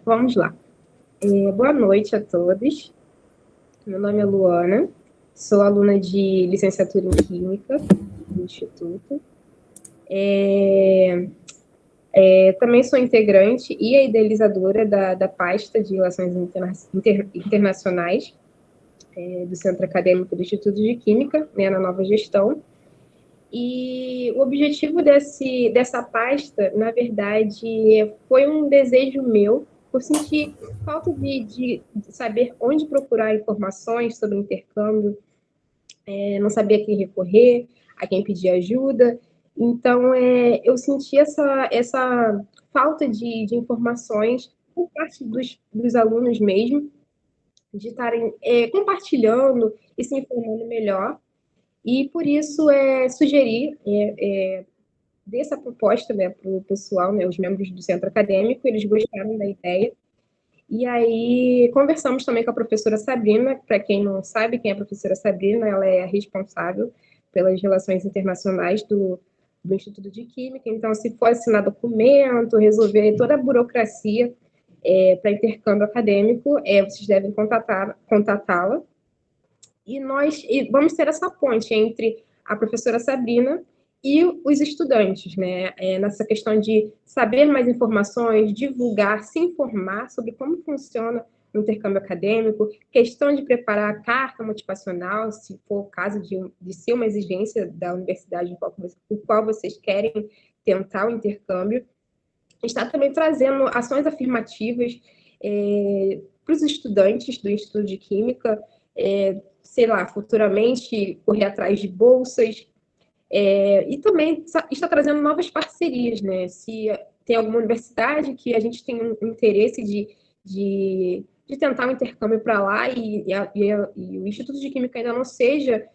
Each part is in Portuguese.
Vamos lá. Boa noite a todos. Meu nome é Luana, sou aluna de licenciatura em Química do Instituto. Também sou integrante e a idealizadora da pasta de Relações Internacionais do Centro Acadêmico do Instituto de Química, né, na nova gestão. E o objetivo dessa pasta, na verdade, foi um desejo meu, por sentir falta de saber onde procurar informações sobre o intercâmbio, não sabia a quem recorrer, a quem pedir ajuda. Então, eu senti essa falta de informações por parte dos alunos mesmo, de estarem compartilhando e se informando melhor. E por isso sugeri dessa proposta, né, para o pessoal, né, os membros do centro acadêmico, eles gostaram da ideia. E aí conversamos também com a professora Sabrina. Para quem não sabe quem é a professora Sabrina, ela é a responsável pelas relações internacionais do Instituto de Química. Então, se for assinar documento, resolver toda a burocracia para intercâmbio acadêmico, vocês devem contatá-la. E nós vamos ter essa ponte entre a professora Sabrina e os estudantes, né? Nessa questão de saber mais informações, divulgar, se informar sobre como funciona o intercâmbio acadêmico, questão de preparar a carta motivacional, se for o caso de ser uma exigência da universidade por qual vocês querem tentar o intercâmbio. Está também trazendo ações afirmativas para os estudantes do Instituto de Química, sei lá, futuramente correr atrás de bolsas, e também está trazendo novas parcerias, né? Se tem alguma universidade que a gente tem um interesse de tentar um intercâmbio para lá e o Instituto de Química ainda não seja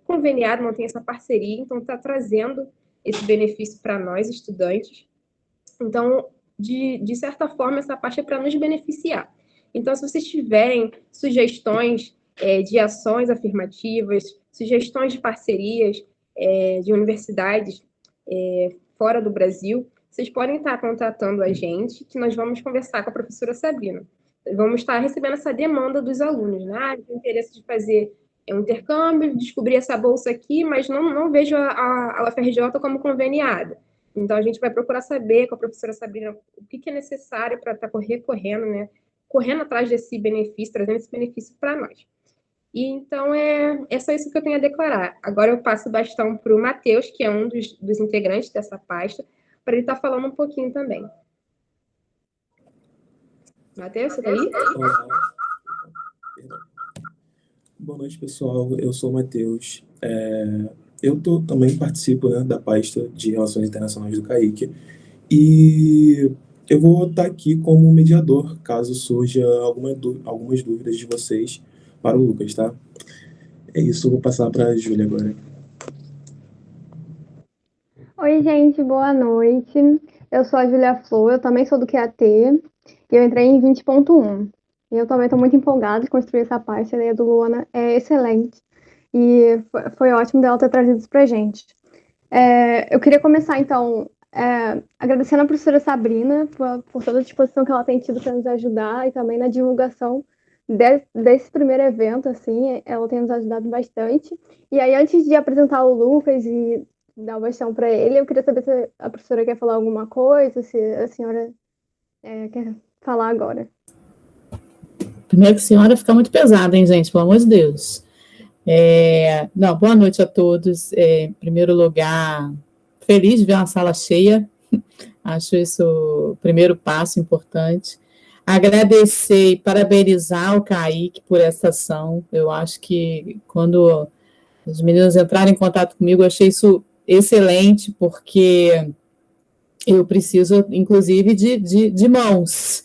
conveniado, não tem essa parceria, então está trazendo esse benefício para nós, estudantes. Então, de certa forma, essa parte é para nos beneficiar. Então, se vocês tiverem sugestões de ações afirmativas, sugestões de parcerias de universidades fora do Brasil, vocês podem estar contatando a gente, que nós vamos conversar com a professora Sabrina. Vamos estar recebendo essa demanda dos alunos, né? Tem interesse de fazer um intercâmbio, descobrir essa bolsa aqui, mas não vejo a UFRJ como conveniada. Então, a gente vai procurar saber com a professora Sabrina o que é necessário para estar recorrendo, né? Correndo atrás desse benefício, trazendo esse benefício para nós. E então, é só isso que eu tenho a declarar. Agora eu passo o bastão para o Matheus, que é um dos integrantes dessa pasta, para ele estar falando um pouquinho também. Matheus, você está aí? Olá. Boa noite, pessoal. Eu sou o Matheus. Eu também participo, né, da pasta de Relações Internacionais do CAIC. E eu vou estar aqui como mediador, caso surja algumas dúvidas de vocês para o Lucas, tá? É isso, eu vou passar para a Júlia agora. Oi, gente, boa noite. Eu sou a Júlia Flor, eu também sou do QAT e eu entrei em 20.1. E eu também estou muito empolgada de construir essa parte. A ideia do Luana é excelente e foi ótimo dela ter trazido isso pra gente. Eu queria começar, então, agradecendo a professora Sabrina por toda a disposição que ela tem tido para nos ajudar e também na divulgação desse primeiro evento, assim, ela tem nos ajudado bastante. E aí, antes de apresentar o Lucas e dar o bastão para ele, eu queria saber se a professora quer falar alguma coisa, se a senhora quer falar agora. Primeiro que senhora fica muito pesada, hein, gente? Pelo amor de Deus. Não, boa noite a todos. Em primeiro lugar, feliz de ver uma sala cheia. Acho isso o primeiro passo importante. Agradecer e parabenizar o CAIC por essa ação. Eu acho que quando os meninos entraram em contato comigo, eu achei isso excelente, porque eu preciso, inclusive, de mãos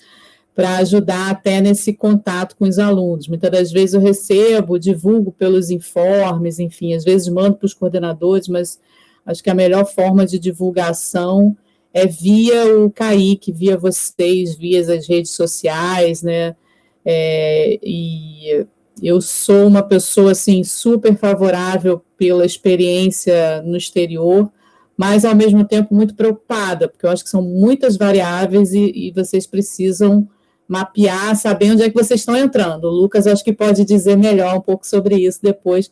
para ajudar até nesse contato com os alunos. Muitas das vezes eu recebo, divulgo pelos informes, enfim, às vezes mando para os coordenadores, mas acho que a melhor forma de divulgação é via o CAIC, via vocês, via as redes sociais, né? E eu sou uma pessoa, assim, super favorável pela experiência no exterior, mas, ao mesmo tempo, muito preocupada, porque eu acho que são muitas variáveis e vocês precisam mapear, saber onde é que vocês estão entrando. O Lucas, acho que pode dizer melhor um pouco sobre isso depois.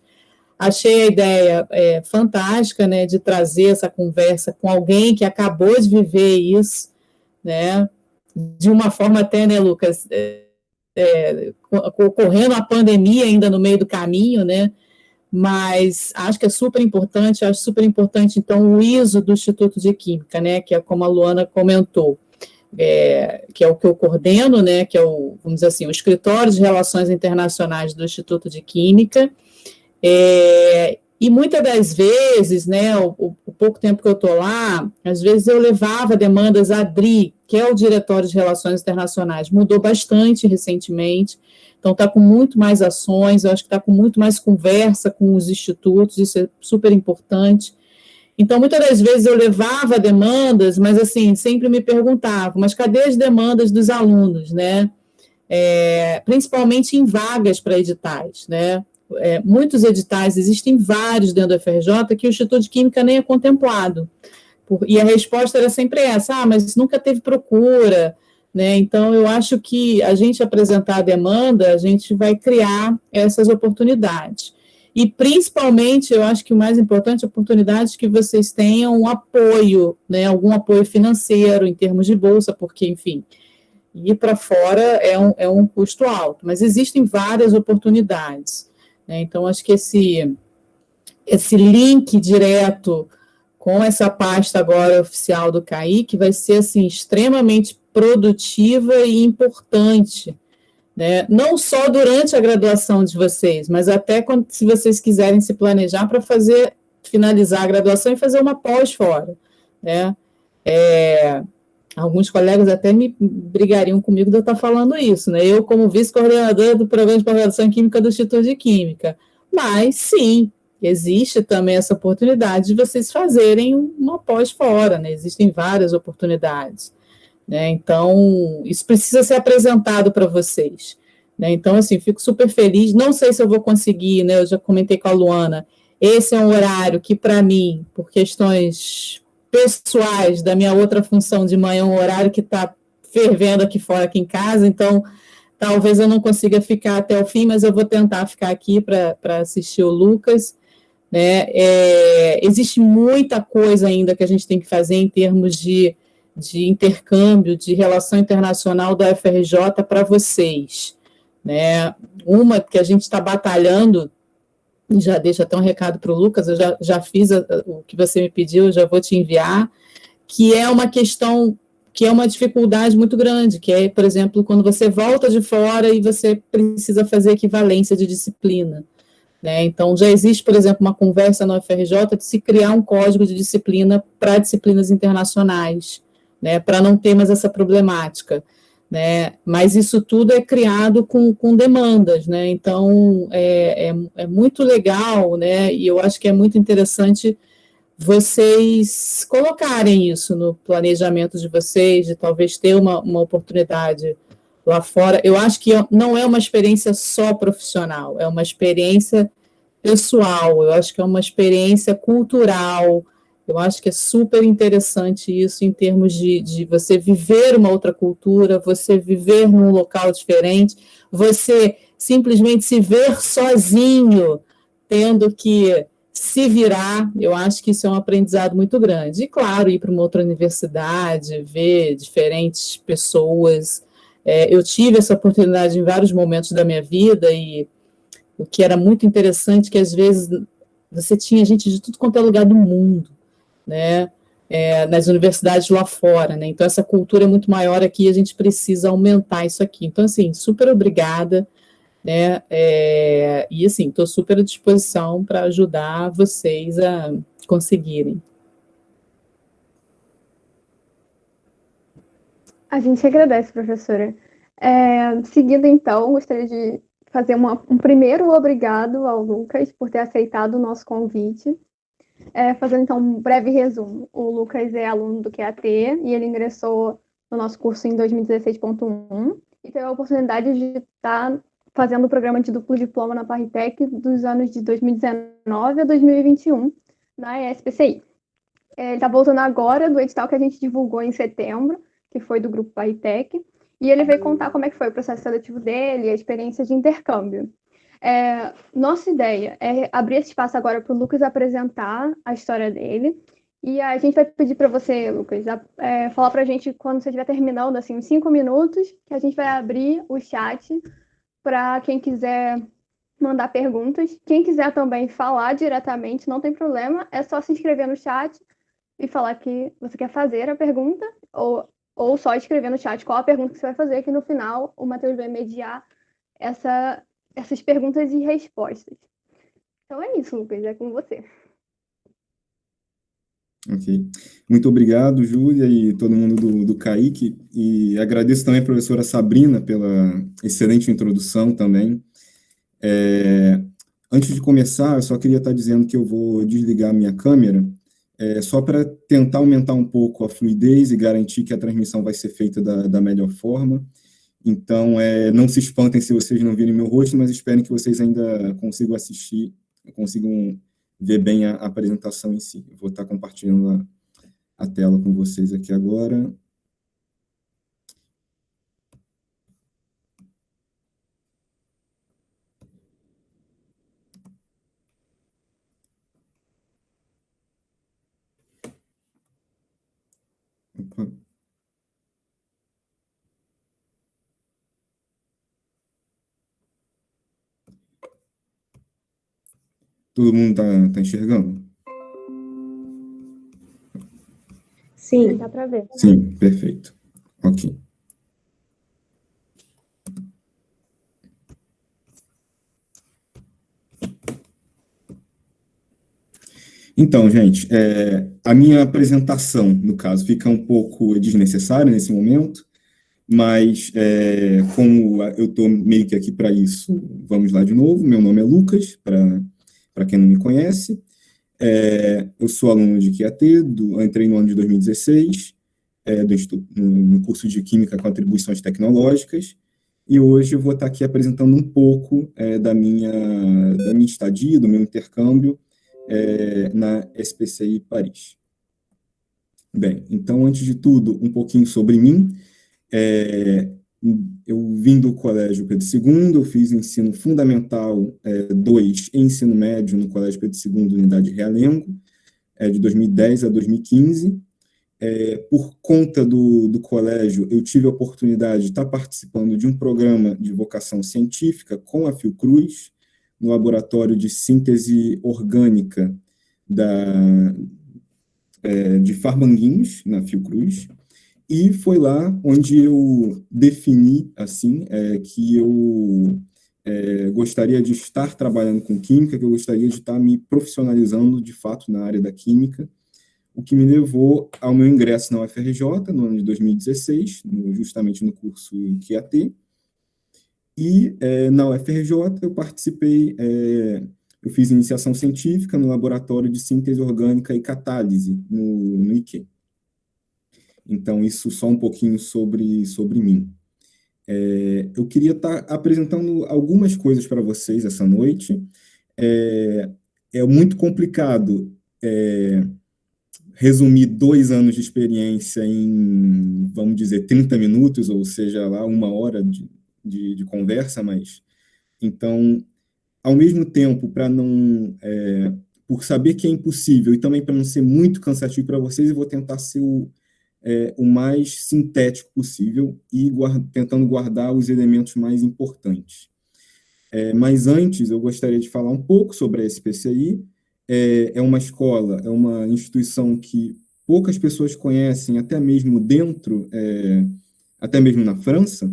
Achei a ideia fantástica, né, de trazer essa conversa com alguém que acabou de viver isso, né, de uma forma até, né, Lucas, ocorrendo a pandemia ainda no meio do caminho, né, mas acho que é super importante, então, o ISO do Instituto de Química, né, que é como a Luana comentou, que é o que eu coordeno, né, que é vamos dizer assim, o Escritório de Relações Internacionais do Instituto de Química, e muitas das vezes, né, o pouco tempo que eu estou lá, às vezes eu levava demandas à DRI, que é o Diretório de Relações Internacionais, mudou bastante recentemente, então está com muito mais ações, eu acho que está com muito mais conversa com os institutos, isso é super importante. Então, muitas das vezes eu levava demandas, mas assim, sempre me perguntavam, mas cadê as demandas dos alunos, né? Principalmente em vagas para editais, né? Muitos editais, existem vários dentro do FRJ que o Instituto de Química nem é contemplado. E a resposta era sempre essa, mas nunca teve procura, né? Então, eu acho que a gente apresentar a demanda, a gente vai criar essas oportunidades. E, principalmente, eu acho que o mais importante é a oportunidade que vocês tenham um apoio, né? Algum apoio financeiro em termos de bolsa, porque, enfim, ir para fora é um custo alto, mas existem várias oportunidades, né? Então, acho que esse link direto com essa pasta agora oficial do CAIC vai ser, assim, extremamente produtiva e importante, né? Não só durante a graduação de vocês, mas até se vocês quiserem se planejar para finalizar a graduação e fazer uma pós fora, né? Alguns colegas até me brigariam comigo de eu estar falando isso, né? Eu, como vice-coordenadora do Programa de Pós-Graduação em Química do Instituto de Química. Mas, sim, existe também essa oportunidade de vocês fazerem uma pós fora, né? Existem várias oportunidades, né? Então, isso precisa ser apresentado para vocês, né? Então, assim, fico super feliz. Não sei se eu vou conseguir, né? Eu já comentei com a Luana, esse é um horário que, para mim, por questões pessoais da minha outra função de manhã, um horário que está fervendo aqui fora, aqui em casa, então talvez eu não consiga ficar até o fim, mas eu vou tentar ficar aqui para assistir o Lucas, né? Existe muita coisa ainda que a gente tem que fazer em termos de intercâmbio, de relação internacional da FRJ para vocês, né? Uma que a gente está batalhando, já deixo até um recado para o Lucas, eu já fiz o que você me pediu, já vou te enviar, que é uma questão, que é uma dificuldade muito grande, que é, por exemplo, quando você volta de fora e você precisa fazer equivalência de disciplina, né? Então, já existe, por exemplo, uma conversa no FRJ de se criar um código de disciplina para disciplinas internacionais, né, para não ter mais essa problemática, né? Mas isso tudo é criado com demandas, né? Então, é muito legal, né? E eu acho que é muito interessante vocês colocarem isso no planejamento de vocês, de talvez ter uma oportunidade lá fora. Eu acho que não é uma experiência só profissional, é uma experiência pessoal, eu acho que é uma experiência cultural. Eu acho que é super interessante isso em termos de você viver uma outra cultura, você viver num local diferente, você simplesmente se ver sozinho, tendo que se virar. Eu acho que isso é um aprendizado muito grande. E, claro, ir para uma outra universidade, ver diferentes pessoas. Eu tive essa oportunidade em vários momentos da minha vida e o que era muito interessante, que às vezes você tinha gente de tudo quanto é lugar do mundo, né, nas universidades lá fora, né, então essa cultura é muito maior aqui e a gente precisa aumentar isso aqui. Então, assim, super obrigada, né, e assim, estou super à disposição para ajudar vocês a conseguirem. A gente agradece, professora. Seguindo, então, gostaria de fazer um primeiro obrigado ao Lucas por ter aceitado o nosso convite. Fazendo, então, um breve resumo. O Lucas é aluno do QAT e ele ingressou no nosso curso em 2016.1 e teve a oportunidade de estar fazendo o programa de duplo diploma na Parritec dos anos de 2019 a 2021 na ESPCI. Ele está voltando agora do edital que a gente divulgou em setembro, que foi do Grupo Paritec, e ele veio contar como é que foi o processo seletivo dele, a experiência de intercâmbio. Nossa ideia é abrir esse espaço agora para o Lucas apresentar a história dele, e a gente vai pedir para você, Lucas, falar para a gente quando você estiver terminando, assim, uns 5 minutos, que a gente vai abrir o chat para quem quiser mandar perguntas. Quem quiser também falar diretamente, não tem problema, é só se inscrever no chat e falar que você quer fazer a pergunta, ou só escrever no chat qual a pergunta que você vai fazer, que no final o Matheus vai mediar essas perguntas e respostas. Então é isso, Lucas, é com você. Ok. Muito obrigado, Júlia, e todo mundo do CAIC, e agradeço também a professora Sabrina pela excelente introdução também. Antes de começar, eu só queria estar dizendo que eu vou desligar minha câmera, só para tentar aumentar um pouco a fluidez e garantir que a transmissão vai ser feita da melhor forma. Então, não se espantem se vocês não virem meu rosto, mas esperem que vocês ainda consigam assistir, consigam ver bem a apresentação em si. Eu vou estar compartilhando a tela com vocês aqui agora. Opa. Todo mundo tá enxergando? Sim. Dá para ver. Sim, perfeito. Ok. Então, gente, a minha apresentação, no caso, fica um pouco desnecessária nesse momento, mas como eu estou meio que aqui para isso, vamos lá de novo. Meu nome é Lucas, para quem não me conhece. Eu sou aluno de QAT, entrei no ano de 2016, no curso de Química com Atribuições Tecnológicas, e hoje eu vou estar aqui apresentando um pouco da minha estadia, do meu intercâmbio na SPCI Paris. Bem, então, antes de tudo, um pouquinho sobre mim. Eu vim do Colégio Pedro II, eu fiz ensino fundamental 2 e ensino médio no Colégio Pedro II, Unidade Realengo, de 2010 a 2015. Por conta do colégio, eu tive a oportunidade de estar participando de um programa de vocação científica com a Fiocruz, no laboratório de síntese orgânica de Farmanguinhos, na Fiocruz, e foi lá onde eu defini, assim, que eu gostaria de estar trabalhando com química, que eu gostaria de estar me profissionalizando, de fato, na área da química, o que me levou ao meu ingresso na UFRJ, no ano de 2016, justamente no curso QAT. E na UFRJ eu participei, eu fiz iniciação científica no laboratório de síntese orgânica e catálise, no IQ. Então, isso só um pouquinho sobre mim. Eu queria estar apresentando algumas coisas para vocês essa noite. É muito complicado resumir 2 anos de experiência em, vamos dizer, 30 minutos, ou seja, lá 1 hora de conversa, mas, então, ao mesmo tempo, para não, por saber que é impossível, e também para não ser muito cansativo para vocês, eu vou tentar ser o mais sintético possível e tentando guardar os elementos mais importantes. Mas antes, eu gostaria de falar um pouco sobre a SPCI. É uma escola, é uma instituição que poucas pessoas conhecem, até mesmo até mesmo na França.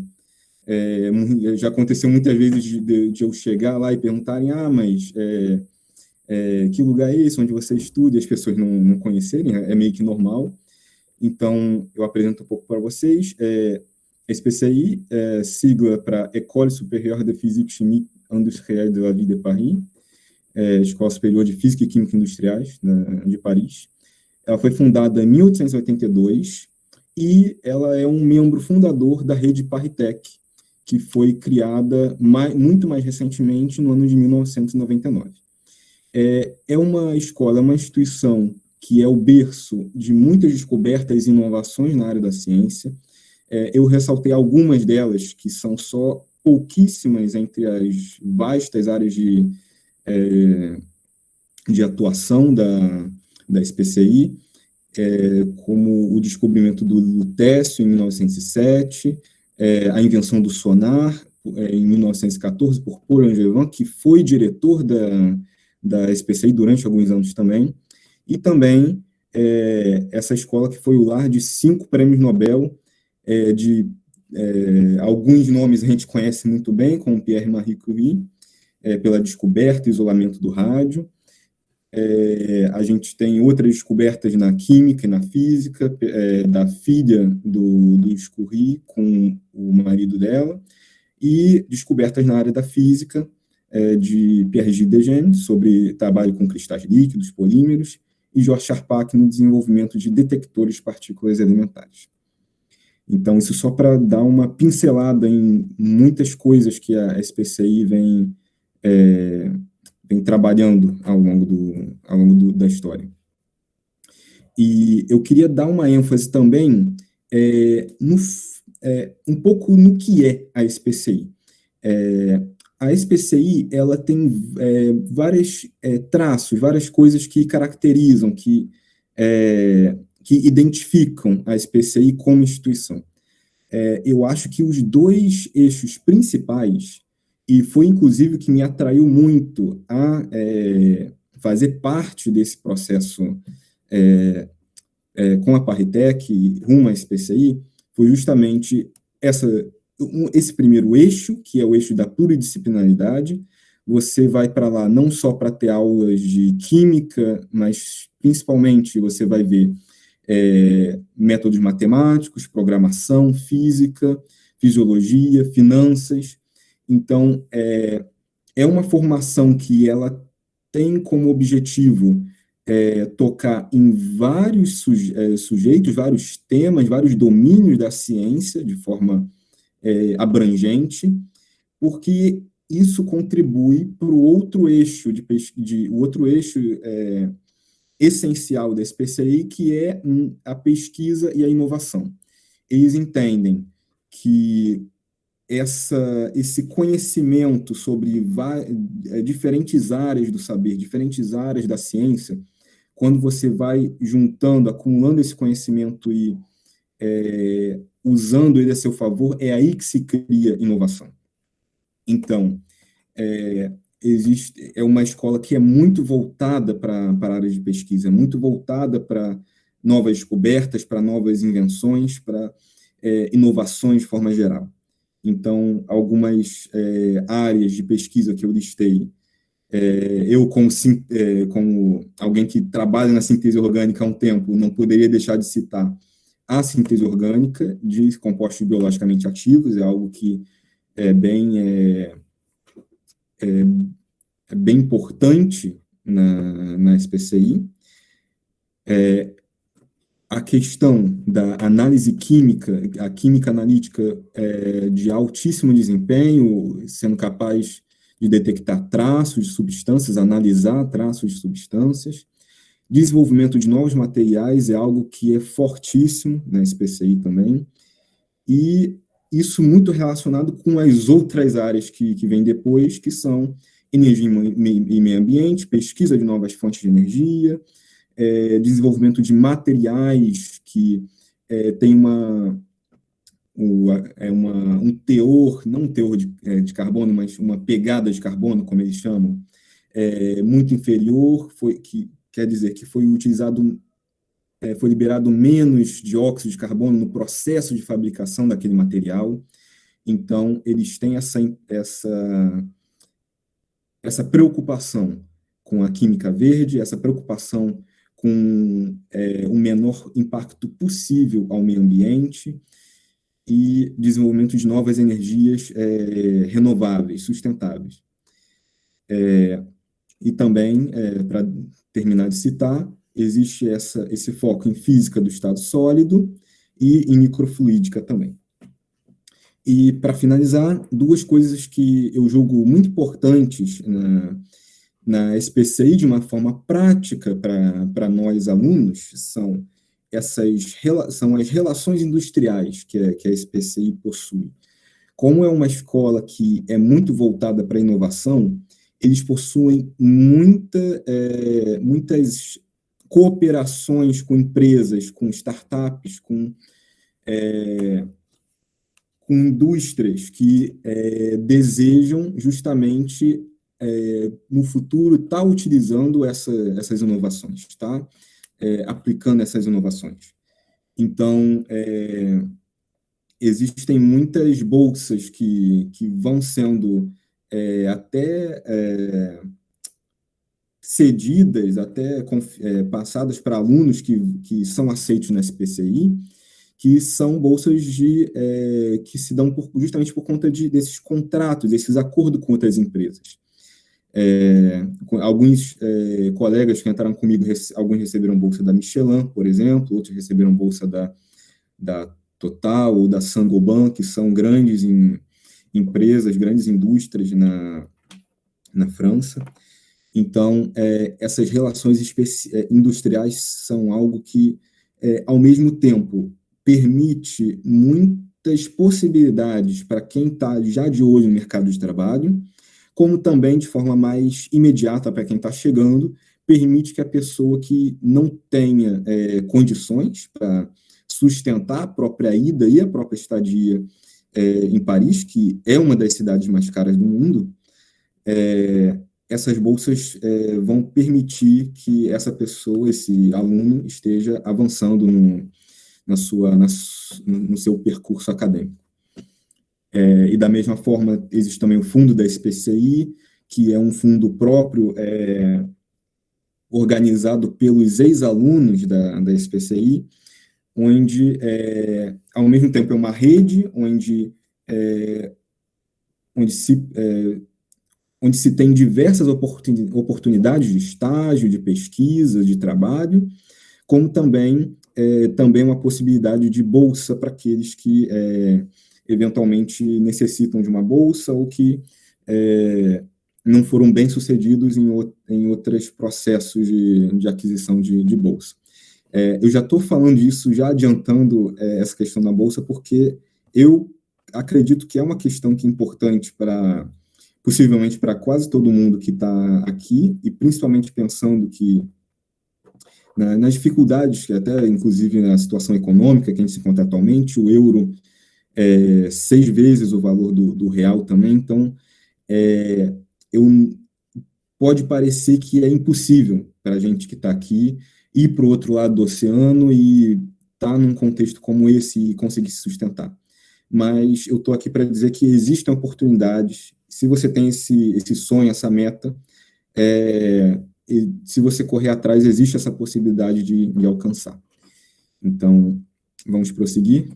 Já aconteceu muitas vezes de eu chegar lá e perguntarem, mas que lugar é esse onde você estuda, e as pessoas não conhecerem, é meio que normal. Então, eu apresento um pouco para vocês. SPCI sigla para École Supérieure de Physique Chimique Industrielle de la Ville de Paris, Escola Superior de Física e Química Industriais, de Paris. Ela foi fundada em 1882 e ela é um membro fundador da rede Paritec, que foi criada muito mais recentemente, no ano de 1999. É uma escola, é uma instituição que é o berço de muitas descobertas e inovações na área da ciência. Eu ressaltei algumas delas, que são só pouquíssimas entre as vastas áreas de atuação da SPCI, como o descobrimento do lutécio em 1907, a invenção do sonar em 1914 por Paul Langevin, que foi diretor da SPCI durante alguns anos também, e também essa escola que foi o lar de 5 prêmios Nobel, alguns nomes a gente conhece muito bem, como Pierre-Marie Curie, pela descoberta e isolamento do rádio. A gente tem outras descobertas na química e na física, da filha do Curie com o marido dela, e descobertas na área da física, de Pierre-Gilles Desgenais, sobre trabalho com cristais líquidos, polímeros, e Georges Charpak no desenvolvimento de detectores de partículas elementares. Então, isso só para dar uma pincelada em muitas coisas que a SPCI vem trabalhando ao longo da história. E eu queria dar uma ênfase também um pouco no que é a SPCI. A SPCI ela tem vários traços, várias coisas que caracterizam, que identificam a SPCI como instituição. Eu acho que os 2 eixos principais, e foi inclusive o que me atraiu muito a fazer parte desse processo com a Parritec rumo à SPCI, foi justamente esse primeiro eixo, que é o eixo da pluridisciplinaridade. Você vai para lá não só para ter aulas de química, mas principalmente você vai ver métodos matemáticos, programação, física, fisiologia, finanças. Então, é uma formação que ela tem como objetivo tocar em vários sujeitos, vários temas, vários domínios da ciência de forma abrangente, porque isso contribui para o outro eixo essencial da SPCI, que é a pesquisa e a inovação. Eles entendem que esse conhecimento sobre diferentes áreas do saber, diferentes áreas da ciência, quando você vai juntando, acumulando esse conhecimento e usando ele a seu favor, é aí que se cria inovação. Então, é uma escola que é muito voltada para a área de pesquisa, muito voltada para novas descobertas, para novas invenções, para inovações de forma geral. Então, algumas áreas de pesquisa que eu listei, eu, como alguém que trabalha na síntese orgânica há um tempo, não poderia deixar de citar a síntese orgânica de compostos biologicamente ativos, é algo que é bem importante na SPCI. A questão da análise química, a química analítica de altíssimo desempenho, sendo capaz de detectar traços de substâncias, analisar traços de substâncias. Desenvolvimento de novos materiais é algo que é fortíssimo na SPCI também. E isso muito relacionado com as outras áreas que vêm depois, que são energia e meio ambiente, pesquisa de novas fontes de energia, desenvolvimento de materiais que tem um teor, não um teor de carbono, mas uma pegada de carbono, como eles chamam, muito inferior, que quer dizer que foi utilizado, foi liberado menos dióxido de carbono no processo de fabricação daquele material. Então, eles têm essa preocupação com a química verde, essa preocupação com o menor impacto possível ao meio ambiente e desenvolvimento de novas energias renováveis, sustentáveis. E também, para terminar de citar, existe esse foco em física do estado sólido e em microfluídica também. E, para finalizar, 2 coisas que eu julgo muito importantes na SPCI de uma forma prática para nós alunos são as relações industriais que a SPCI possui. Como é uma escola que é muito voltada para a inovação, eles possuem muitas cooperações com empresas, com startups, com indústrias que desejam justamente no futuro estar utilizando essas inovações, tá? Aplicando essas inovações. Então, existem muitas bolsas que vão sendo até cedidas, até passadas para alunos que são aceitos na SPCI, que são bolsas que se dão justamente por conta desses contratos, desses acordos com outras empresas. Alguns colegas que entraram comigo, alguns receberam bolsa da Michelin, por exemplo, outros receberam bolsa da Total ou da Saint-Gobain, que são grandes empresas, grandes indústrias na França. Então, essas relações industriais são algo que, ao mesmo tempo, permite muitas possibilidades para quem está já de olho no mercado de trabalho, como também, de forma mais imediata para quem está chegando, permite que a pessoa que não tenha condições para sustentar a própria ida e a própria estadia em Paris, que é uma das cidades mais caras do mundo, essas bolsas vão permitir que essa pessoa, esse aluno, esteja avançando no seu percurso acadêmico. E da mesma forma, existe também o fundo da SPCI, que é um fundo próprio organizado pelos ex-alunos da SPCI, onde, ao mesmo tempo, é uma rede onde se tem diversas oportunidades de estágio, de pesquisa, de trabalho, como também uma possibilidade de bolsa para aqueles que eventualmente necessitam de uma bolsa ou que não foram bem-sucedidos em outros processos de aquisição de bolsa. Eu já estou falando disso, já adiantando essa questão da bolsa, porque eu acredito que é uma questão que é importante possivelmente para quase todo mundo que está aqui, e principalmente pensando que nas dificuldades, que até inclusive na situação econômica que a gente se encontra atualmente, o euro 6 vezes o valor do real também, então pode parecer que é impossível para a gente que está aqui ir para o outro lado do oceano e estar num contexto como esse e conseguir se sustentar. Mas eu estou aqui para dizer que existem oportunidades. Se você tem esse sonho, essa meta, e se você correr atrás, existe essa possibilidade de alcançar. Então, vamos prosseguir.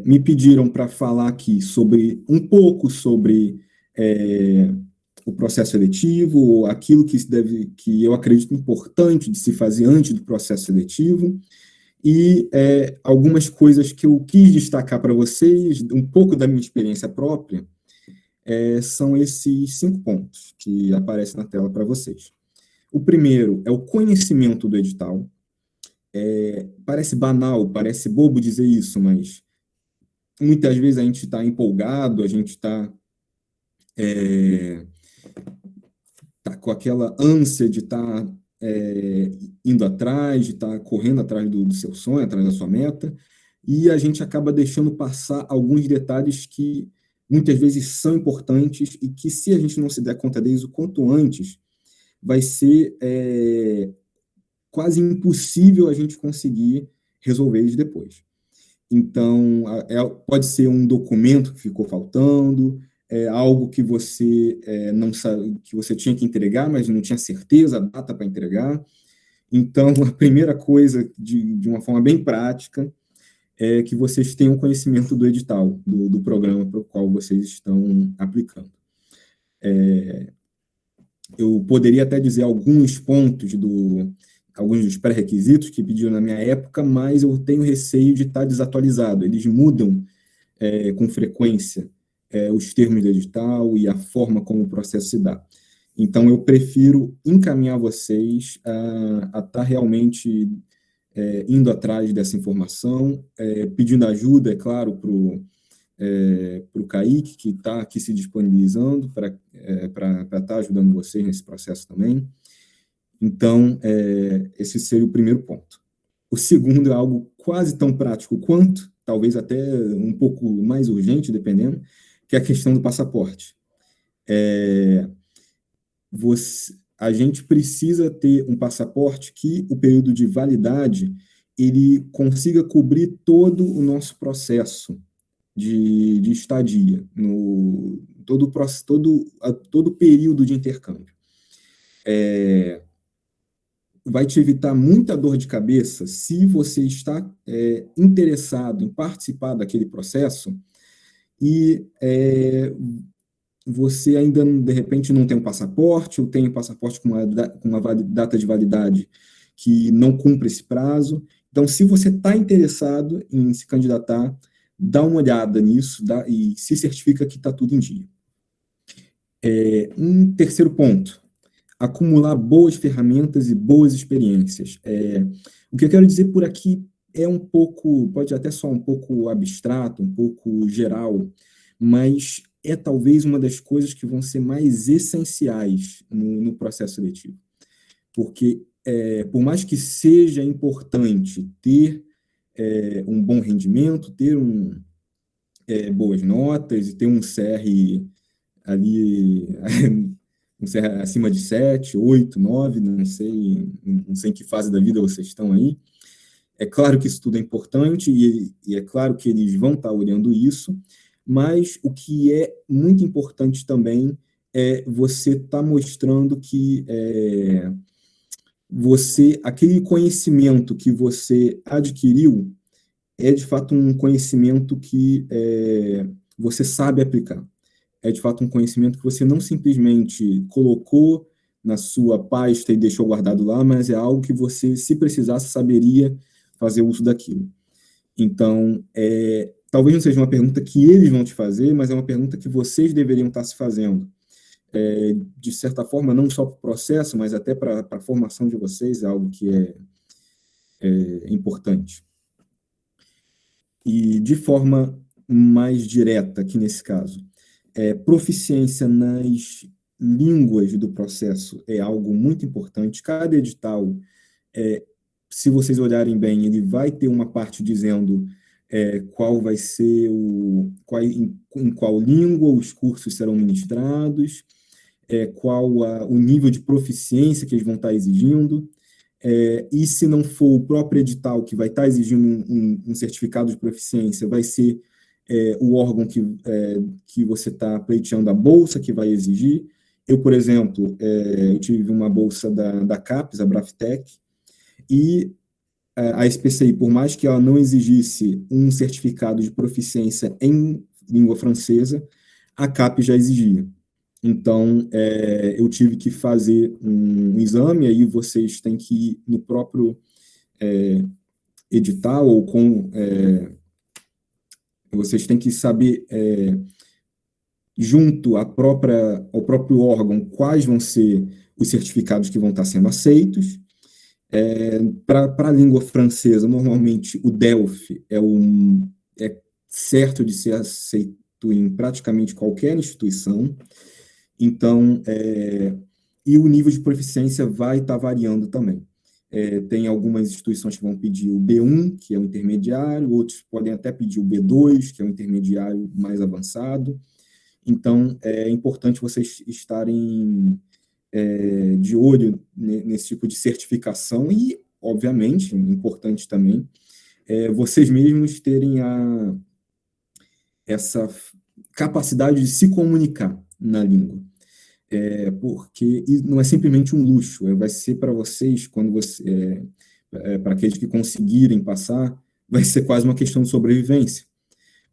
Me pediram para falar aqui um pouco sobre o processo seletivo, aquilo que eu acredito importante de se fazer antes do processo seletivo, e algumas coisas que eu quis destacar para vocês, um pouco da minha experiência própria, são esses 5 pontos que aparecem na tela para vocês. O primeiro é o conhecimento do edital. Parece banal, parece bobo dizer isso, mas muitas vezes a gente está empolgado, a gente está com aquela ânsia de estar indo atrás, de estar correndo atrás do seu sonho, atrás da sua meta, e a gente acaba deixando passar alguns detalhes que muitas vezes são importantes e que, se a gente não se der conta deles o quanto antes, vai ser quase impossível a gente conseguir resolver eles depois. Então, pode ser um documento que ficou faltando, algo que você não sabe, que você tinha que entregar, mas não tinha certeza a data para entregar. Então, a primeira coisa, de uma forma bem prática, é que vocês tenham conhecimento do edital, do programa para o qual vocês estão aplicando. Eu poderia até dizer alguns pontos alguns dos pré-requisitos que pediram na minha época, mas eu tenho receio de estar desatualizado. Eles mudam com frequência os termos do edital e a forma como o processo se dá. Então, eu prefiro encaminhar vocês a estar realmente indo atrás dessa informação, pedindo ajuda, é claro, para o Kaique, que está aqui se disponibilizando para estar ajudando vocês nesse processo também. Então, esse seria o primeiro ponto. O segundo é algo quase tão prático quanto, talvez até um pouco mais urgente, dependendo, que é a questão do passaporte. A gente precisa ter um passaporte que o período de validade ele consiga cobrir todo o nosso processo de estadia, todo o período de intercâmbio. Vai te evitar muita dor de cabeça se você está interessado em participar daquele processo e você ainda, de repente, não tem um passaporte, ou tem um passaporte com uma data de validade que não cumpre esse prazo. Então, se você está interessado em se candidatar, dá uma olhada nisso e se certifica que está tudo em dia. Um terceiro ponto, acumular boas ferramentas e boas experiências. O que eu quero dizer por aqui pode até soar um pouco abstrato, um pouco geral, mas é talvez uma das coisas que vão ser mais essenciais no processo seletivo. Porque, por mais que seja importante ter um bom rendimento, ter boas notas e ter um CR ali um CR acima de 7, 8, 9, não sei em que fase da vida vocês estão aí. É claro que isso tudo é importante e é claro que eles vão estar olhando isso, mas o que é muito importante também é você estar mostrando que aquele conhecimento que você adquiriu é de fato um conhecimento que você sabe aplicar. É de fato um conhecimento que você não simplesmente colocou na sua pasta e deixou guardado lá, mas é algo que você, se precisasse, saberia fazer uso daquilo. Então, talvez não seja uma pergunta que eles vão te fazer, mas é uma pergunta que vocês deveriam estar se fazendo. De certa forma, não só para o processo, mas até para a formação de vocês, é algo que é importante. E de forma mais direta aqui nesse caso, proficiência nas línguas do processo é algo muito importante. Cada edital, se vocês olharem bem, ele vai ter uma parte dizendo qual vai ser em qual língua os cursos serão ministrados, qual o nível de proficiência que eles vão estar exigindo, e se não for o próprio edital que vai estar exigindo um certificado de proficiência, vai ser o órgão que você está pleiteando a bolsa que vai exigir. Eu, por exemplo, eu tive uma bolsa da CAPES, a Braftec, e a SPCI, por mais que ela não exigisse um certificado de proficiência em língua francesa, a CAPES já exigia. Então, eu tive que fazer um exame, aí vocês têm que ir no próprio edital, ou vocês têm que saber, junto ao próprio órgão, quais vão ser os certificados que vão estar sendo aceitos. Para a língua francesa, normalmente o DELF é certo de ser aceito em praticamente qualquer instituição. Então, e o nível de proficiência vai estar variando também. Tem algumas instituições que vão pedir o B1, que é o intermediário, outros podem até pedir o B2, que é o intermediário mais avançado. Então, é importante vocês estarem de olho nesse tipo de certificação e, obviamente, importante também, vocês mesmos terem essa capacidade de se comunicar na língua. Porque não é simplesmente um luxo, vai ser para vocês, para aqueles que conseguirem passar, vai ser quase uma questão de sobrevivência.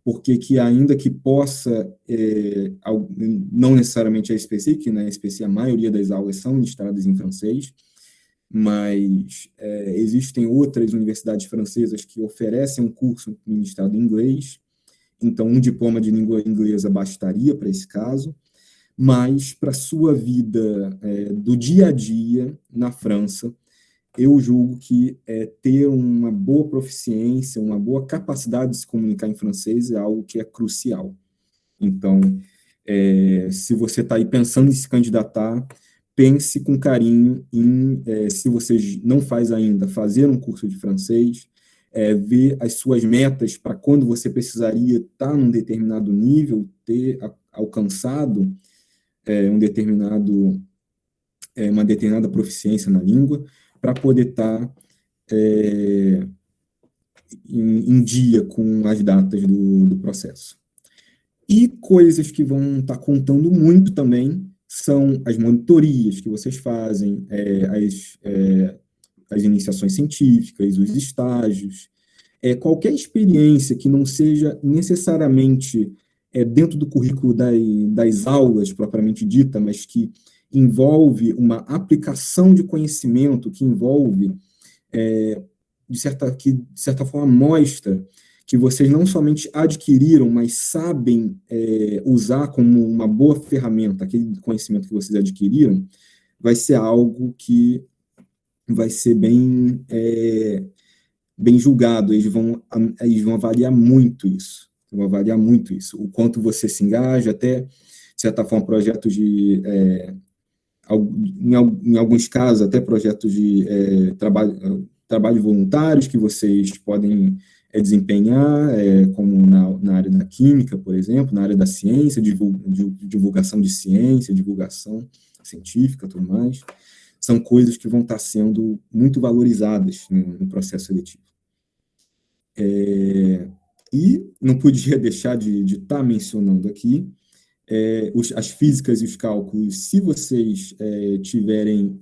Porque que ainda que possa, não necessariamente a SPC, que na SPC a maioria das aulas são ministradas em francês, mas existem outras universidades francesas que oferecem um curso ministrado em inglês, então um diploma de língua inglesa bastaria para esse caso, mas para a sua vida do dia a dia na França, eu julgo que ter uma boa proficiência, uma boa capacidade de se comunicar em francês é algo que é crucial. Então, se você está aí pensando em se candidatar, pense com carinho em, se você não faz ainda, fazer um curso de francês, ver as suas metas para quando você precisaria estar num determinado nível, ter alcançado uma determinada proficiência na língua, para poder estar em dia com as datas do processo. E coisas que vão estar contando muito também são as monitorias que vocês fazem, as iniciações científicas, os estágios, qualquer experiência que não seja necessariamente dentro do currículo das aulas propriamente dita, mas que envolve uma aplicação de conhecimento, que envolve, de certa forma, mostra que vocês não somente adquiriram, mas sabem usar como uma boa ferramenta aquele conhecimento que vocês adquiriram, vai ser algo que vai ser bem julgado. Eles vão avaliar muito isso. O quanto você se engaja, até, de certa forma, projetos de... em alguns casos, até projetos de trabalho voluntários que vocês podem desempenhar, como na área da química, por exemplo, na área da ciência, divulgação de ciência, divulgação científica, tudo mais, são coisas que vão estar sendo muito valorizadas no processo seletivo. E não podia deixar de estar mencionando aqui as físicas e os cálculos. Se vocês tiverem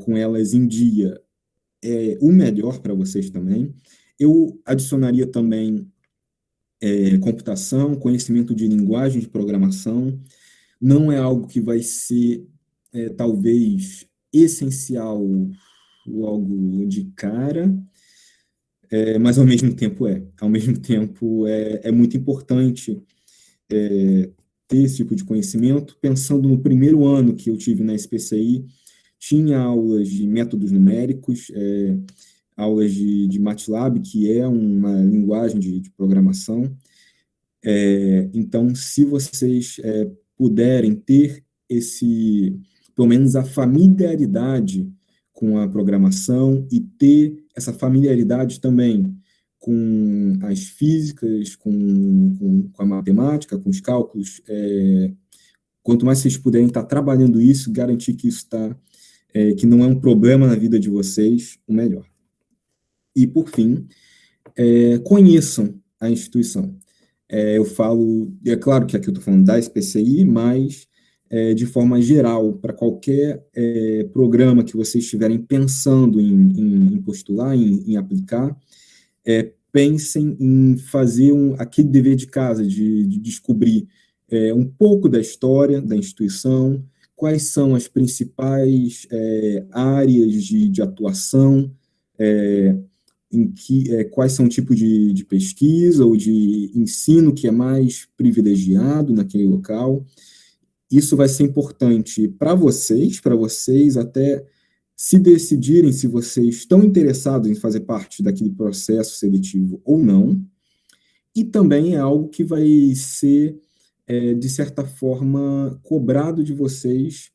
com elas em dia, o melhor para vocês também. Eu adicionaria também computação, conhecimento de linguagem de programação. Não é algo que vai ser, talvez, essencial logo de cara, mas ao mesmo tempo é muito importante ter esse tipo de conhecimento. Pensando no primeiro ano que eu tive na SPCI, tinha aulas de métodos numéricos, aulas de MATLAB, que é uma linguagem de programação. Então, se vocês puderem ter pelo menos a familiaridade com a programação e ter essa familiaridade também com as físicas, com a matemática, com os cálculos, quanto mais vocês puderem estar trabalhando isso, garantir que isso que não é um problema na vida de vocês, o melhor. E, por fim, conheçam a instituição. Eu falo, é claro que aqui eu estou falando da SPCI, mas de forma geral, para qualquer programa que vocês estiverem pensando em postular, em aplicar, pensem em fazer aquele dever de casa, de descobrir um pouco da história da instituição, quais são as principais áreas de atuação, quais são o tipo de pesquisa ou de ensino que é mais privilegiado naquele local. Isso vai ser importante para vocês até se decidirem se vocês estão interessados em fazer parte daquele processo seletivo ou não, e também é algo que vai ser, de certa forma, cobrado de vocês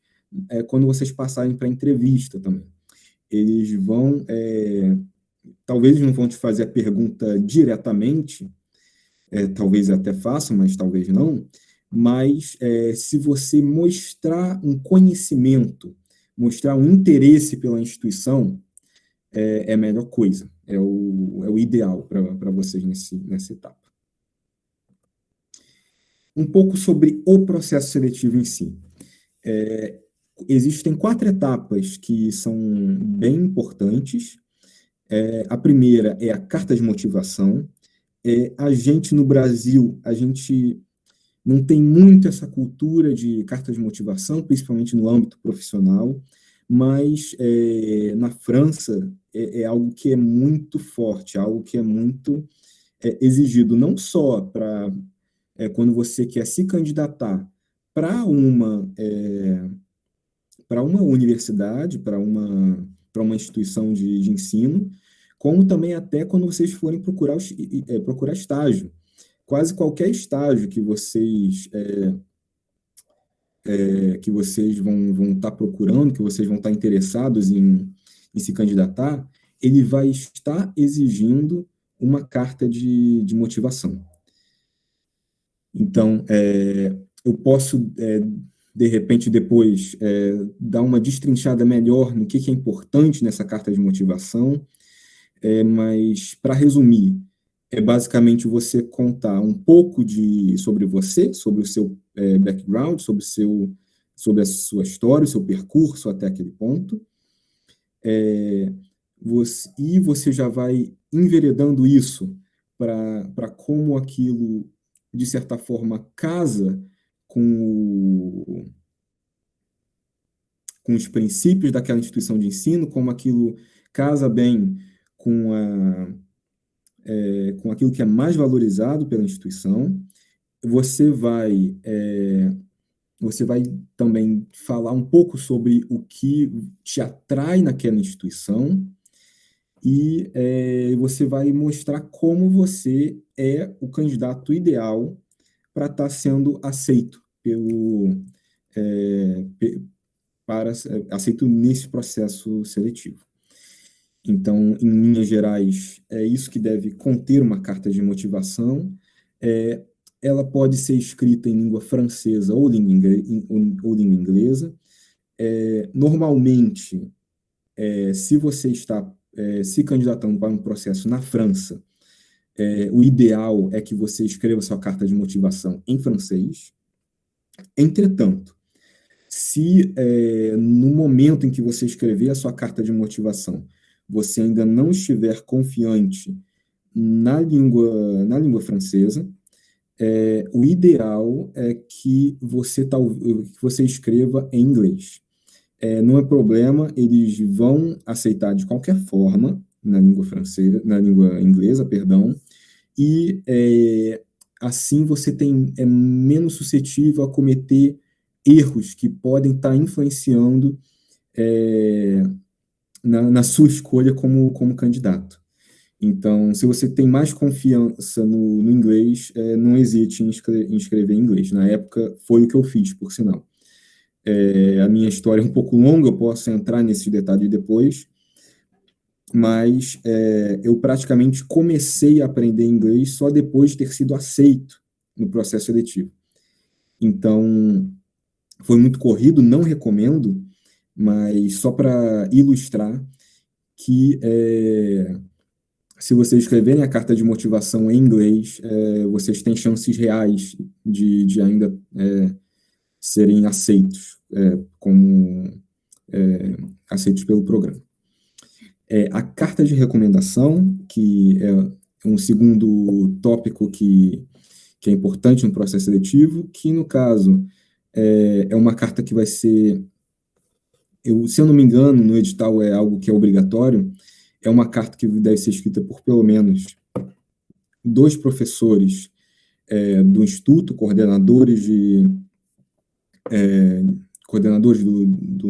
quando vocês passarem para a entrevista também. Eles vão, talvez não vão te fazer a pergunta diretamente, talvez até façam, mas talvez não, mas se você mostrar um conhecimento, mostrar um interesse pela instituição, é a melhor coisa, é o ideal para vocês nessa etapa. Um pouco sobre o processo seletivo em si. Existem 4 etapas que são bem importantes. A primeira é a carta de motivação. A gente, no Brasil, a gente não tem muito essa cultura de carta de motivação, principalmente no âmbito profissional, mas na França é algo que é muito forte, algo que é muito exigido, não só para quando você quer se candidatar para uma universidade, para uma instituição de ensino, como também até quando vocês forem procurar estágio. Quase qualquer estágio que vocês vão estar procurando, que vocês vão estar interessados em se candidatar, ele vai estar exigindo uma carta de motivação. Então, eu posso, de repente, depois, dar uma destrinchada melhor no que é importante nessa carta de motivação, mas, para resumir, é basicamente você contar um pouco sobre você, sobre o seu background, sobre a sua história, o seu percurso até aquele ponto, e você já vai enveredando isso para como aquilo, de certa forma, casa com os princípios daquela instituição de ensino, como aquilo casa bem com aquilo que é mais valorizado pela instituição. Você vai também falar um pouco sobre o que te atrai naquela instituição e você vai mostrar como você é o candidato ideal para estar sendo aceito aceito nesse processo seletivo. Então, em linhas gerais, é isso que deve conter uma carta de motivação. Ela pode ser escrita em língua francesa ou língua inglesa. Normalmente, se você está se candidatando para um processo na França, o ideal é que você escreva sua carta de motivação em francês. Entretanto, se no momento em que você escrever a sua carta de motivação, você ainda não estiver confiante na língua francesa, o ideal é que você escreva em inglês. Não é problema, eles vão aceitar de qualquer forma na língua inglesa, perdão, e assim você é menos suscetível a cometer erros que podem estar influenciando na sua escolha como candidato. Então, se você tem mais confiança no inglês, não hesite em escrever em inglês. Na época, foi o que eu fiz, por sinal. A minha história é um pouco longa, eu posso entrar nesses detalhes depois, mas eu praticamente comecei a aprender inglês só depois de ter sido aceito no processo seletivo. Então, foi muito corrido, não recomendo, mas só para ilustrar que se vocês escreverem a carta de motivação em inglês, vocês têm chances reais de ainda serem aceitos, aceitos pelo programa. A carta de recomendação, que é um segundo tópico que é importante no processo seletivo, que no caso é uma carta que vai ser, se eu não me engano, no edital é algo que é obrigatório, é uma carta que deve ser escrita por pelo menos 2 professores do Instituto, coordenadores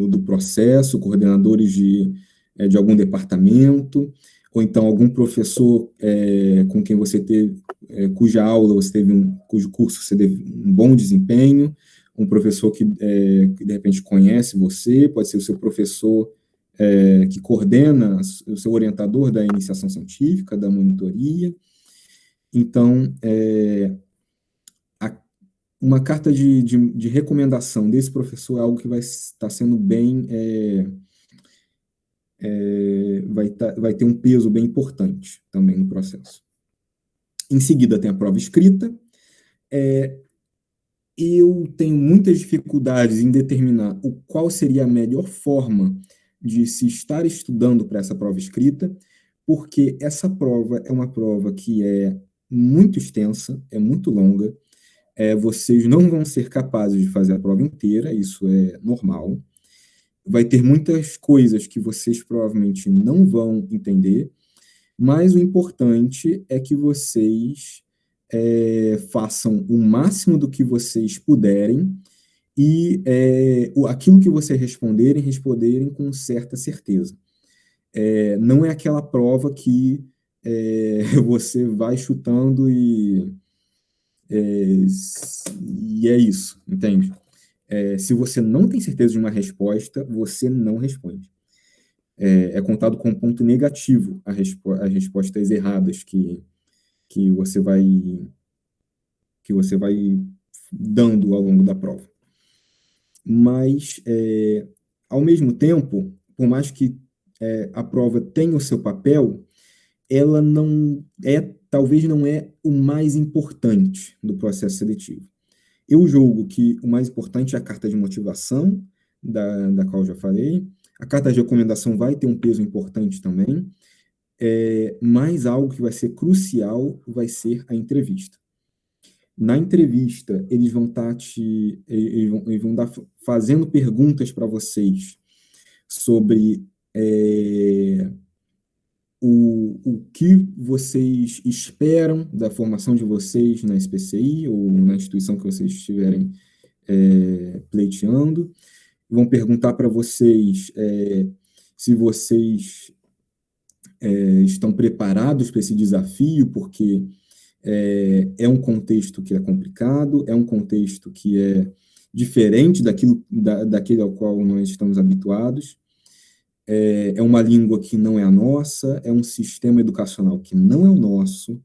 do processo, coordenadores de algum departamento, ou então algum professor com quem você teve, cujo curso você teve um bom desempenho, um professor que de repente conhece você, pode ser o seu professor que coordena, o seu orientador da iniciação científica, da monitoria. Então, uma carta de recomendação desse professor é algo que vai estar sendo bem, vai ter um peso bem importante também no processo. Em seguida, tem a prova escrita. Eu tenho muitas dificuldades em determinar qual seria a melhor forma de se estar estudando para essa prova escrita, porque essa prova é uma prova que é muito extensa, é muito longa, vocês não vão ser capazes de fazer a prova inteira, isso é normal. Vai ter muitas coisas que vocês provavelmente não vão entender, mas o importante é que vocês façam o máximo do que vocês puderem e aquilo que você responderem com certa certeza. Não é aquela prova que você vai chutando e é isso, entende? Se você não tem certeza de uma resposta, você não responde. É contado como ponto negativo as respostas erradas que você vai dando ao longo da prova. Mas, ao mesmo tempo, por mais que a prova tenha o seu papel, ela talvez não é o mais importante do processo seletivo. Eu julgo que o mais importante é a carta de motivação, da qual eu já falei. A carta de recomendação vai ter um peso importante também, mas algo que vai ser crucial vai ser a entrevista. Na entrevista, eles vão estar fazendo perguntas para vocês sobre o que vocês esperam da formação de vocês na SPCI ou na instituição que vocês estiverem pleiteando. Vão perguntar para vocês se vocês estão preparados para esse desafio, porque é um contexto que é complicado, é um contexto que é diferente daquele ao qual nós estamos habituados. É uma língua que não é a nossa, é um sistema educacional que não é o nosso,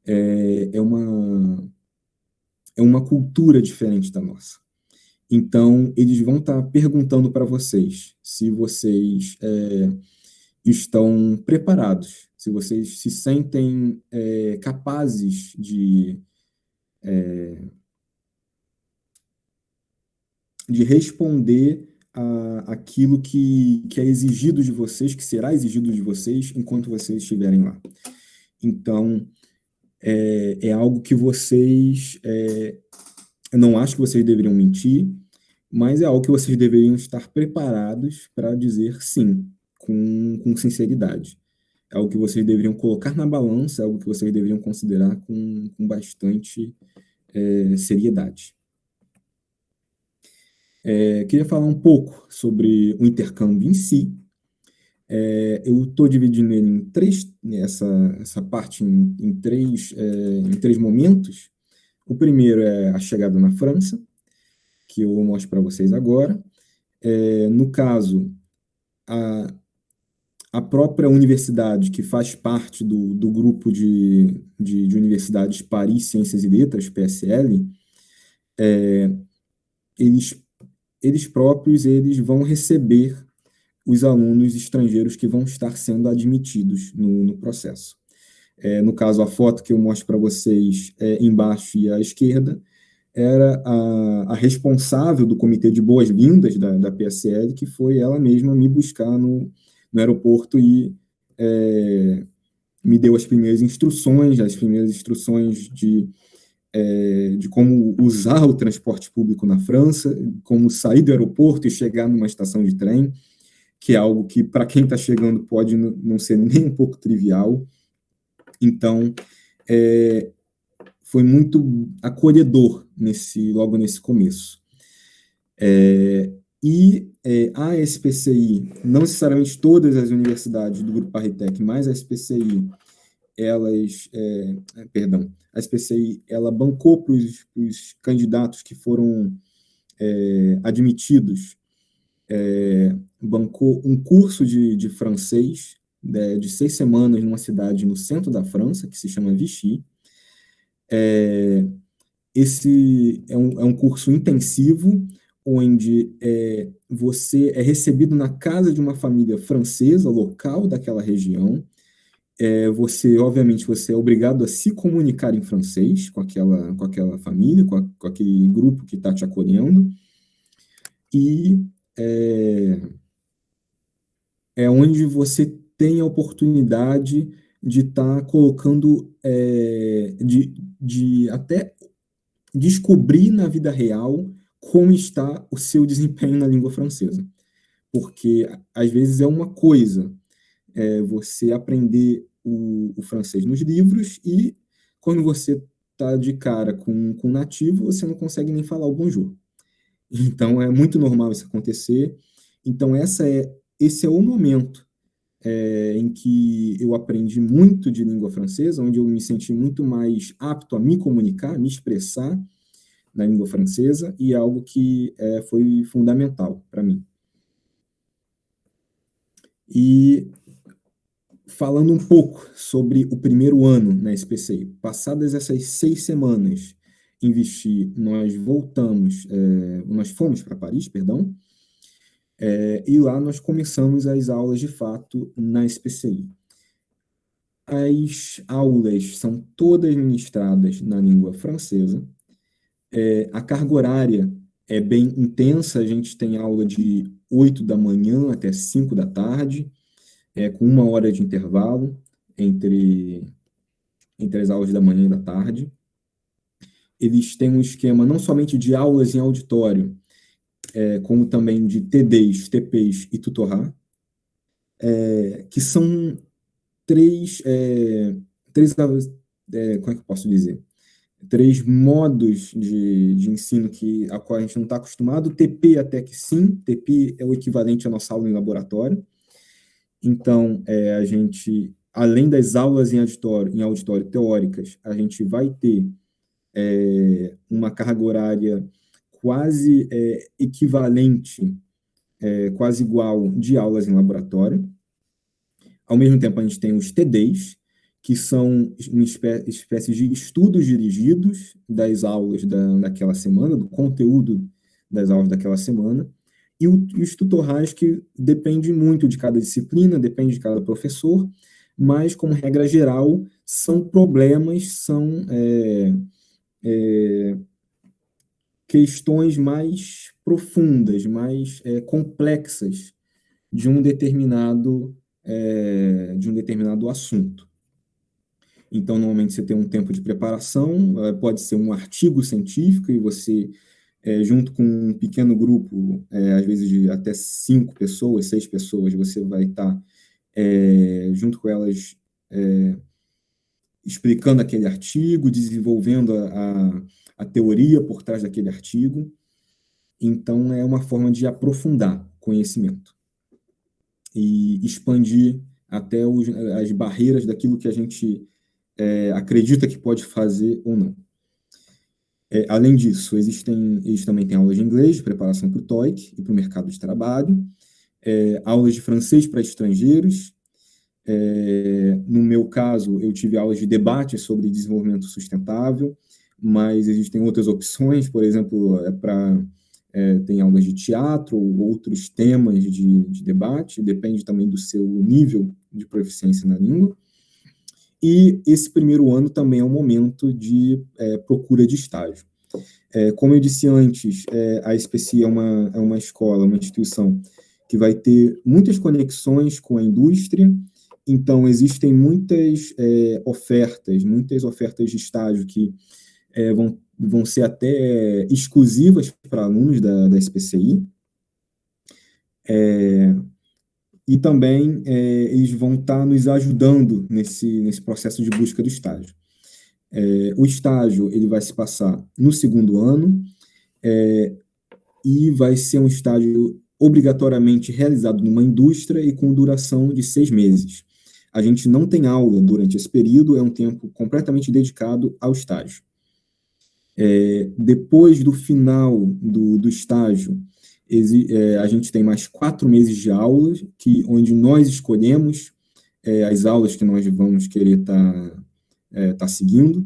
é uma cultura diferente da nossa. Então, eles vão estar perguntando para vocês se vocês estão preparados, se vocês se sentem capazes de responder aquilo que é exigido de vocês, que será exigido de vocês enquanto vocês estiverem lá. Então, é algo que vocês... eu não acho que vocês deveriam mentir, mas é algo que vocês deveriam estar preparados para dizer sim, com sinceridade. É algo que vocês deveriam colocar na balança, é algo que vocês deveriam considerar com bastante seriedade. Queria falar um pouco sobre o intercâmbio em si. Eu estou dividindo ele essa parte em três momentos. O primeiro é a chegada na França, que eu mostro para vocês agora. No caso, a própria universidade, que faz parte do grupo de universidades Paris Ciências e Letras, PSL, eles próprios vão receber os alunos estrangeiros que vão estar sendo admitidos no processo. No caso, a foto que eu mostro para vocês embaixo e à esquerda era a responsável do comitê de boas-vindas da PSL, que foi ela mesma me buscar no aeroporto e me deu as primeiras instruções de como usar o transporte público na França, como sair do aeroporto e chegar numa estação de trem, que é algo que, para quem está chegando, pode não ser nem um pouco trivial. Então, foi muito acolhedor logo nesse começo. A SPCI, não necessariamente todas as universidades do Grupo Parritec, mas a SPCI, a SPCI, ela bancou para os candidatos que foram admitidos, bancou um curso de francês de 6 semanas numa cidade no centro da França, que se chama Vichy. Esse é um curso intensivo, onde você é recebido na casa de uma família francesa, local daquela região. Obviamente, você é obrigado a se comunicar em francês com aquela família, com aquele grupo que está te acolhendo. E é onde você tem a oportunidade de estar colocando, de até descobrir na vida real como está o seu desempenho na língua francesa. Porque, às vezes, é uma coisa você aprender o francês nos livros e, quando você está de cara com nativo, você não consegue nem falar o bonjour. Então, é muito normal isso acontecer. Então, esse é o momento em que eu aprendi muito de língua francesa, onde eu me senti muito mais apto a me comunicar, me expressar na língua francesa, e é algo que foi fundamental para mim. E falando um pouco sobre o primeiro ano na SPCI, passadas essas 6 semanas em Vichy, nós fomos para Paris, perdão, e lá nós começamos as aulas de fato na SPCI. As aulas são todas ministradas na língua francesa. A carga horária é bem intensa, a gente tem aula de 8 da manhã até 5 da tarde, com 1 hora de intervalo entre as aulas da manhã e da tarde. Eles têm um esquema não somente de aulas em auditório, como também de TDs, TPs e tutorat, que são três, como é que eu posso dizer? 3 modos de ensino a qual a gente não está acostumado. TP até que sim, TP é o equivalente à nossa aula em laboratório. Então, a gente, além das aulas em auditório teóricas, a gente vai ter uma carga horária quase equivalente, quase igual de aulas em laboratório. Ao mesmo tempo, a gente tem os TDs, que são uma espécie de estudos dirigidos das aulas daquela semana, do conteúdo das aulas daquela semana, e os tutorais, que depende muito de cada disciplina, depende de cada professor, mas, como regra geral, são problemas, são questões mais profundas, mais complexas de um determinado assunto. Então, normalmente, você tem um tempo de preparação, pode ser um artigo científico, e você, junto com um pequeno grupo, às vezes de até 5 pessoas, 6 pessoas, você vai estar junto com elas explicando aquele artigo, desenvolvendo a teoria por trás daquele artigo. Então, é uma forma de aprofundar conhecimento e expandir até as barreiras daquilo que a gente acredita que pode fazer ou não. Além disso, eles também têm aulas de inglês, de preparação para o TOEIC e para o mercado de trabalho, aulas de francês para estrangeiros. No meu caso, eu tive aulas de debate sobre desenvolvimento sustentável, mas existem outras opções, por exemplo, tem aulas de teatro ou outros temas de debate, depende também do seu nível de proficiência na língua. E esse primeiro ano também é um momento de procura de estágio. Como eu disse antes, a SPCI é uma escola, uma instituição que vai ter muitas conexões com a indústria. Então, existem muitas ofertas de estágio que vão ser até exclusivas para alunos da SPCI. E também eles vão estar nos ajudando nesse processo de busca do estágio. O estágio ele vai se passar no segundo ano e vai ser um estágio obrigatoriamente realizado numa indústria e com duração de 6 meses. A gente não tem aula durante esse período, é um tempo completamente dedicado ao estágio. Depois do final do estágio, a gente tem mais 4 meses de aulas, onde nós escolhemos as aulas que nós vamos querer tá seguindo,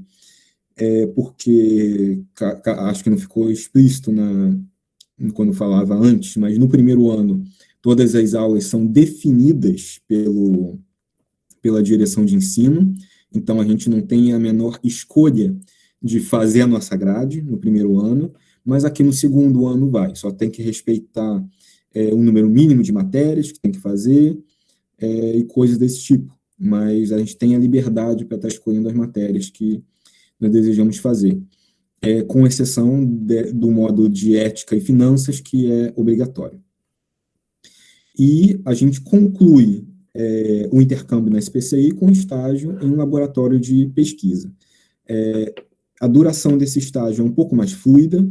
porque acho que não ficou explícito quando eu falava antes, mas no primeiro ano, todas as aulas são definidas pela direção de ensino, então a gente não tem a menor escolha de fazer a nossa grade no primeiro ano, mas aqui no segundo ano só tem que respeitar o número mínimo de matérias que tem que fazer e coisas desse tipo, mas a gente tem a liberdade para estar escolhendo as matérias que nós desejamos fazer, com exceção do módulo de ética e finanças, que é obrigatório. E a gente conclui o intercâmbio na SPCI com estágio em um laboratório de pesquisa. A duração desse estágio é um pouco mais fluida,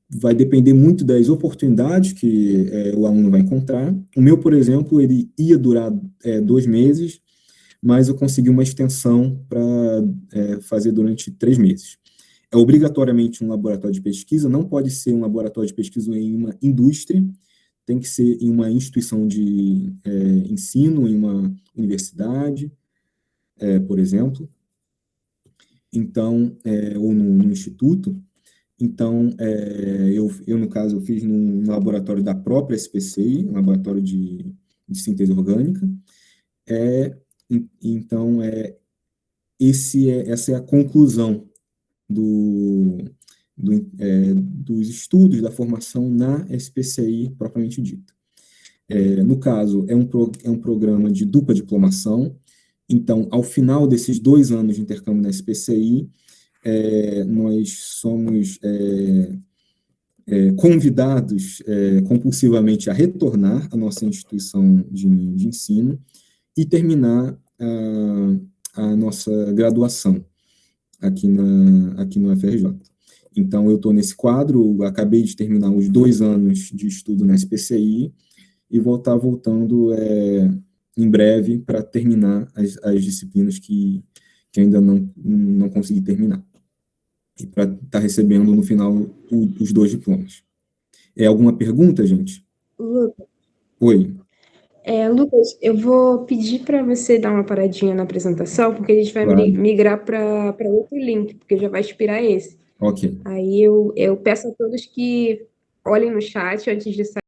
vai depender muito das oportunidades que o aluno vai encontrar. O meu, por exemplo, ele ia durar 2 meses, mas eu consegui uma extensão para fazer durante 3 meses. É obrigatoriamente um laboratório de pesquisa, não pode ser um laboratório de pesquisa em uma indústria, tem que ser em uma instituição de ensino, em uma universidade, por exemplo, então, ou num instituto. Então, eu, no caso, eu fiz num laboratório da própria SPCI, um laboratório de síntese orgânica. Então, essa é a conclusão dos estudos da formação na SPCI propriamente dita. No caso, é um programa de dupla diplomação. Então, ao final desses 2 anos de intercâmbio na SPCI, nós somos convidados compulsivamente a retornar à nossa instituição de ensino e terminar a nossa graduação aqui no FRJ. Então, eu estou nesse quadro, acabei de terminar os 2 anos de estudo na SPCI e vou estar voltando em breve para terminar as disciplinas que ainda não consegui terminar. E para estar recebendo no final os 2 diplomas. Alguma pergunta, gente? Lucas. Oi. Lucas, eu vou pedir para você dar uma paradinha na apresentação, porque a gente vai Claro. migrar para outro link, porque já vai expirar esse. Ok. Aí eu peço a todos que olhem no chat antes de sair.